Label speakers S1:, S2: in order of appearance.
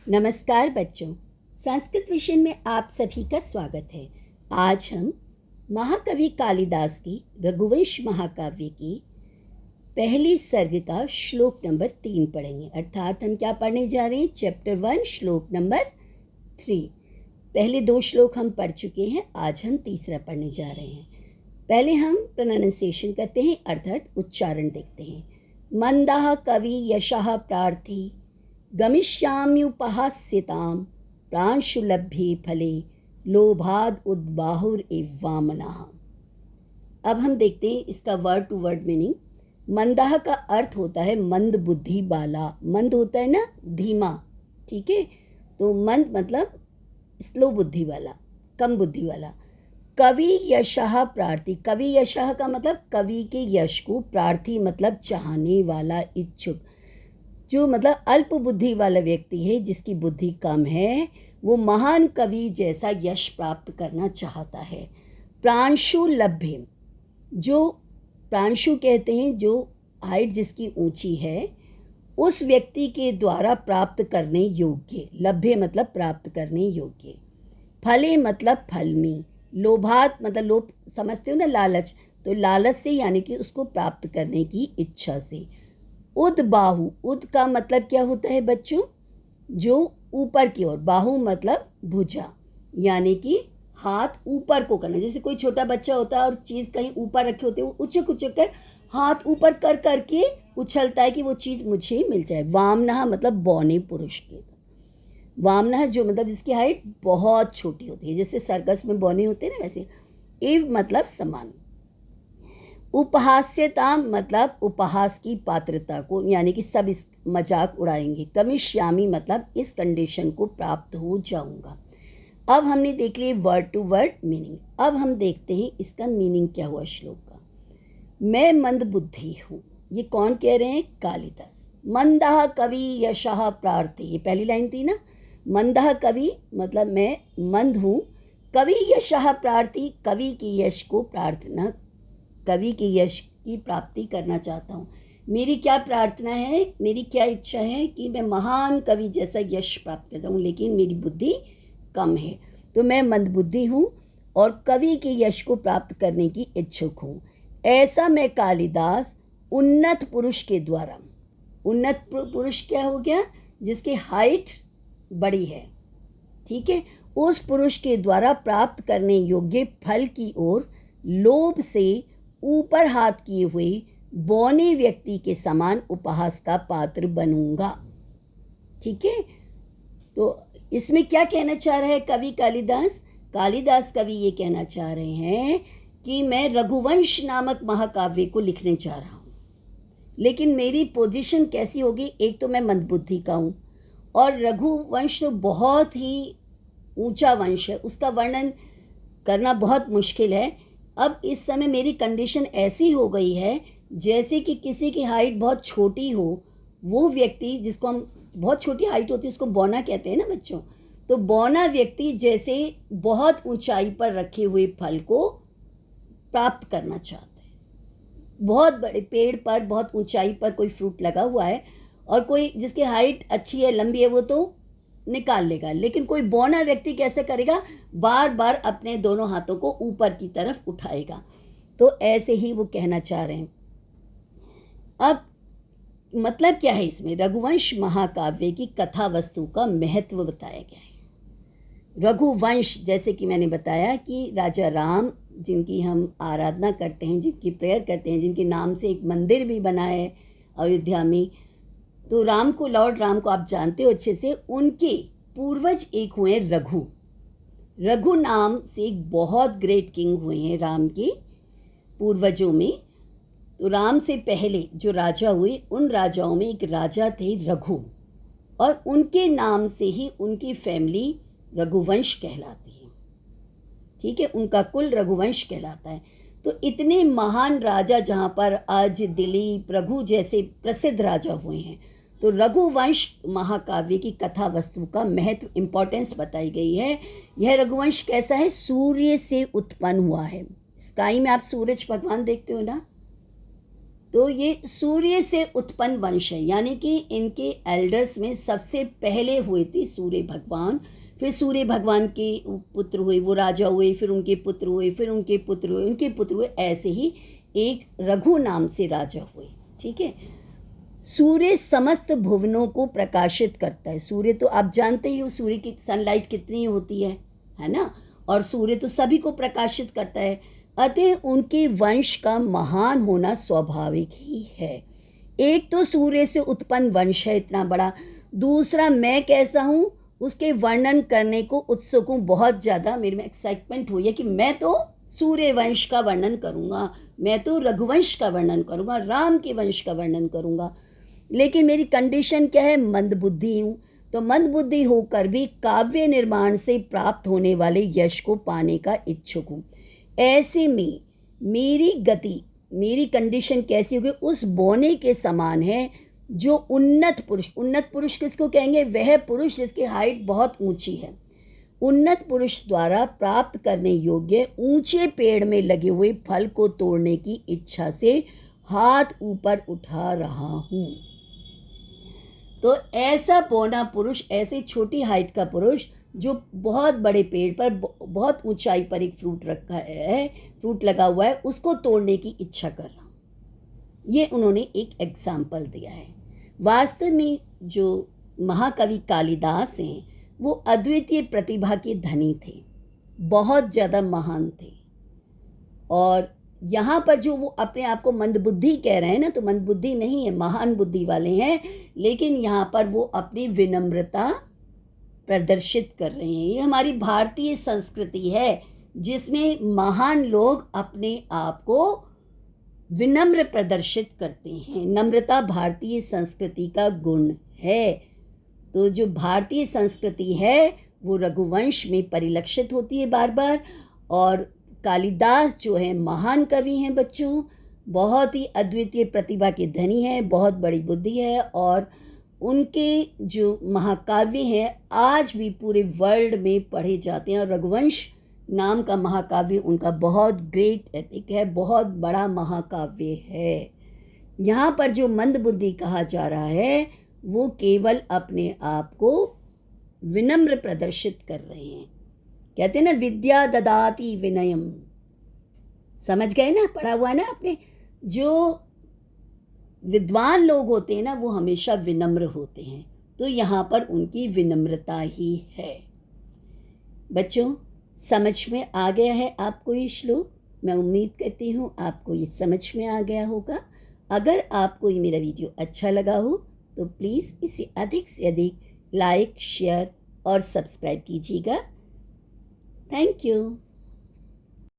S1: नमस्कार बच्चों, संस्कृत विषय में आप सभी का स्वागत है। आज हम महाकवि कालिदास की रघुवंश महाकाव्य की पहली सर्ग का श्लोक नंबर 3 पढ़ेंगे। अर्थात हम क्या पढ़ने जा रहे हैं? चैप्टर 1 श्लोक नंबर 3। पहले 2 श्लोक हम पढ़ चुके हैं, आज हम तीसरा पढ़ने जा रहे हैं। पहले हम प्रोनाउंसिएशन करते हैं, अर्थात उच्चारण देखते हैं। मंदाः कवि यशः प्रार्थी गमिष्याम्युपहास्यतां प्रांशुलभ्ये फले लोभाद उद्बाहुरिव वामनः। अब हम देखते हैं इसका वर्ड टू वर्ड मीनिंग। मंदाह का अर्थ होता है मंद बुद्धि वाला। मंद होता है ना, धीमा, ठीक है। तो मंद मतलब स्लो बुद्धि वाला, कम बुद्धि वाला। कवि यशः प्रार्थी, कवि यशः का मतलब कवि के यश को, प्रार्थी मतलब चाहने वाला, इच्छुक। जो मतलब अल्प बुद्धि वाला व्यक्ति है, जिसकी बुद्धि कम है, वो महान कवि जैसा यश प्राप्त करना चाहता है। प्रांशु लभ्य, जो प्रांशु कहते हैं जो हाइट जिसकी ऊंची है, उस व्यक्ति के द्वारा प्राप्त करने योग्य। लभ्य मतलब प्राप्त करने योग्य। फले मतलब फल में। लोभात मतलब लोभ समझते हो ना, लालच। तो लालच से यानी कि उसको प्राप्त करने की इच्छा से। उद बाहु, उद का मतलब क्या होता है बच्चों? जो ऊपर की ओर। बाहु मतलब भुजा, यानी कि हाथ ऊपर को करना। जैसे कोई छोटा बच्चा होता है और चीज़ कहीं ऊपर रखे होते हैं, वो उचक उचक कर हाथ ऊपर कर करके उछलता है कि वो चीज़ मुझे मिल जाए। वामनः मतलब बौने पुरुष के। वामनः जो मतलब जिसकी हाइट बहुत छोटी होती है, जैसे सर्कस में बौने होते हैं ना, वैसे। इव मतलब समान। उपहास्यता मतलब उपहास की पात्रता को, यानी कि सब इस मजाक उड़ाएंगे। कमिष्यामी मतलब इस कंडीशन को प्राप्त हो जाऊंगा। अब हमने देख लिया वर्ड टू वर्ड मीनिंग। अब हम देखते हैं इसका मीनिंग क्या हुआ श्लोक का। मैं मंद बुद्धि हूँ, ये कौन कह रहे हैं? कालिदास। मंदः कवि यशः प्रार्थी, ये पहली लाइन थी ना। मंदः कवि मतलब मैं मंद हूँ, कवि यशः प्रार्थी कवि की यश को प्रार्थना, कवि के यश की प्राप्ति करना चाहता हूँ। मेरी क्या प्रार्थना है, मेरी क्या इच्छा है कि मैं महान कवि जैसा यश प्राप्त कर जाऊँ, लेकिन मेरी बुद्धि कम है। तो मैं मंदबुद्धि हूँ और कवि के यश को प्राप्त करने की इच्छुक हूँ। ऐसा मैं कालिदास उन्नत पुरुष के द्वारा, उन्नत पुरुष क्या हो गया? जिसकी हाइट बड़ी है, ठीक है, उस पुरुष के द्वारा प्राप्त करने योग्य फल की ओर लोभ से ऊपर हाथ किए हुए बौने व्यक्ति के समान उपहास का पात्र बनूंगा। ठीक है। तो इसमें क्या कहना चाह रहा है कवि कालिदास? कालिदास कवि ये कहना चाह रहे हैं कि मैं रघुवंश नामक महाकाव्य को लिखने जा रहा हूँ, लेकिन मेरी पोजीशन कैसी होगी? एक तो मैं मंदबुद्धि का हूँ, और रघुवंश तो बहुत ही ऊंचा वंश है, उसका वर्णन करना बहुत मुश्किल है। अब इस समय मेरी कंडीशन ऐसी हो गई है जैसे कि किसी की हाइट बहुत छोटी हो, वो व्यक्ति जिसको हम, बहुत छोटी हाइट होती है उसको बौना कहते हैं ना बच्चों, तो बौना व्यक्ति जैसे बहुत ऊंचाई पर रखे हुए फल को प्राप्त करना चाहता है। बहुत बड़े पेड़ पर बहुत ऊंचाई पर कोई फ्रूट लगा हुआ है और कोई जिसकी हाइट अच्छी है, लंबी है, वो तो निकाल लेगा, लेकिन कोई बौना व्यक्ति कैसे करेगा? बार बार अपने दोनों हाथों को ऊपर की तरफ उठाएगा। तो ऐसे ही वो कहना चाह रहे हैं। अब मतलब क्या है इसमें? रघुवंश महाकाव्य की कथा वस्तु का महत्व बताया गया है। रघुवंश, जैसे कि मैंने बताया कि राजा राम जिनकी हम आराधना करते हैं, जिनकी प्रेयर करते हैं, जिनके नाम से एक मंदिर भी बना है अयोध्या में, तो राम को, लॉर्ड राम को आप जानते हो अच्छे से। उनके पूर्वज एक हुए रघु। रघु नाम से एक बहुत ग्रेट किंग हुए हैं राम के पूर्वजों में। तो राम से पहले जो राजा हुए, उन राजाओं में एक राजा थे रघु, और उनके नाम से ही उनकी फैमिली रघुवंश कहलाती है। ठीक है, उनका कुल रघुवंश कहलाता है। तो इतने महान राजा जहाँ पर आज दिलीप, रघु जैसे प्रसिद्ध राजा हुए हैं, तो रघुवंश महाकाव्य की कथा वस्तु का महत्व, इम्पोर्टेंस बताई गई है। यह रघुवंश कैसा है? सूर्य से उत्पन्न हुआ है। स्काई में आप सूरज भगवान देखते हो ना, तो ये सूर्य से उत्पन्न वंश है, यानी कि इनके एल्डर्स में सबसे पहले हुए थे सूर्य भगवान, फिर सूर्य भगवान के पुत्र हुए, वो राजा हुए, फिर उनके पुत्र हुए, फिर उनके पुत्र हुए, उनके पुत्र हुए, ऐसे ही एक रघु नाम से राजा हुए। ठीक है। सूर्य समस्त भुवनों को प्रकाशित करता है। सूर्य तो आप जानते ही हो, सूर्य की सनलाइट कितनी होती है ना, और सूर्य तो सभी को प्रकाशित करता है। अतः उनके वंश का महान होना स्वाभाविक ही है। एक तो सूर्य से उत्पन्न वंश है इतना बड़ा, दूसरा मैं कैसा हूँ उसके वर्णन करने को उत्सुक हूँ। बहुत ज़्यादा मेरे में एक्साइटमेंट हुई है कि मैं तो सूर्य वंश का वर्णन करूँगा, मैं तो रघुवंश का वर्णन करूँगा, राम के वंश का वर्णन करूँगा। लेकिन मेरी कंडीशन क्या है, मंदबुद्धि हूँ। तो मंदबुद्धि होकर भी काव्य निर्माण से प्राप्त होने वाले यश को पाने का इच्छुक हूँ। ऐसे में मेरी गति, मेरी कंडीशन कैसी होगी, उस बोने के समान है जो उन्नत पुरुष, उन्नत पुरुष किसको कहेंगे, वह पुरुष जिसकी हाइट बहुत ऊंची है, उन्नत पुरुष द्वारा प्राप्त करने योग्य ऊंचे पेड़ में लगे हुए फल को तोड़ने की इच्छा से हाथ ऊपर उठा रहा हूँ। तो ऐसा पौना पुरुष, ऐसे छोटी हाइट का पुरुष जो बहुत बड़े पेड़ पर, बहुत ऊंचाई पर एक फ्रूट रखा है, फ्रूट लगा हुआ है, उसको तोड़ने की इच्छा कर रहा हूँ। ये उन्होंने एक एग्जाम्पल दिया है। वास्तव में जो महाकवि कालिदास हैं वो अद्वितीय प्रतिभा के धनी थे, बहुत ज़्यादा महान थे। और यहाँ पर जो वो अपने आप को मंदबुद्धि कह रहे हैं ना, तो मंदबुद्धि नहीं है, महान बुद्धि वाले हैं। लेकिन यहाँ पर वो अपनी विनम्रता प्रदर्शित कर रहे हैं। ये हमारी भारतीय संस्कृति है जिसमें महान लोग अपने आप को विनम्र प्रदर्शित करते हैं। नम्रता भारतीय संस्कृति का गुण है। तो जो भारतीय संस्कृति है वो रघुवंश में परिलक्षित होती है बार बार। और कालिदास जो है महान कवि हैं बच्चों, बहुत ही अद्वितीय प्रतिभा के धनी हैं, बहुत बड़ी बुद्धि है। और उनके जो महाकाव्य हैं आज भी पूरे वर्ल्ड में पढ़े जाते हैं। और रघुवंश नाम का महाकाव्य उनका बहुत ग्रेट एपिक है, बहुत बड़ा महाकाव्य है। यहाँ पर जो मंदबुद्धि कहा जा रहा है वो केवल अपने आप को विनम्र प्रदर्शित कर रहे हैं। कहते हैं ना, विद्या ददाति विनयम। समझ गए ना, पढ़ा हुआ ना आपने। जो विद्वान लोग होते हैं ना वो हमेशा विनम्र होते हैं। तो यहाँ पर उनकी विनम्रता ही है। बच्चों, समझ में आ गया है आपको ये श्लोक? मैं उम्मीद करती हूँ आपको ये समझ में आ गया होगा। अगर आपको ये मेरा वीडियो अच्छा लगा हो तो प्लीज़ इसे अधिक से अधिक लाइक, शेयर और सब्सक्राइब कीजिएगा। Thank you.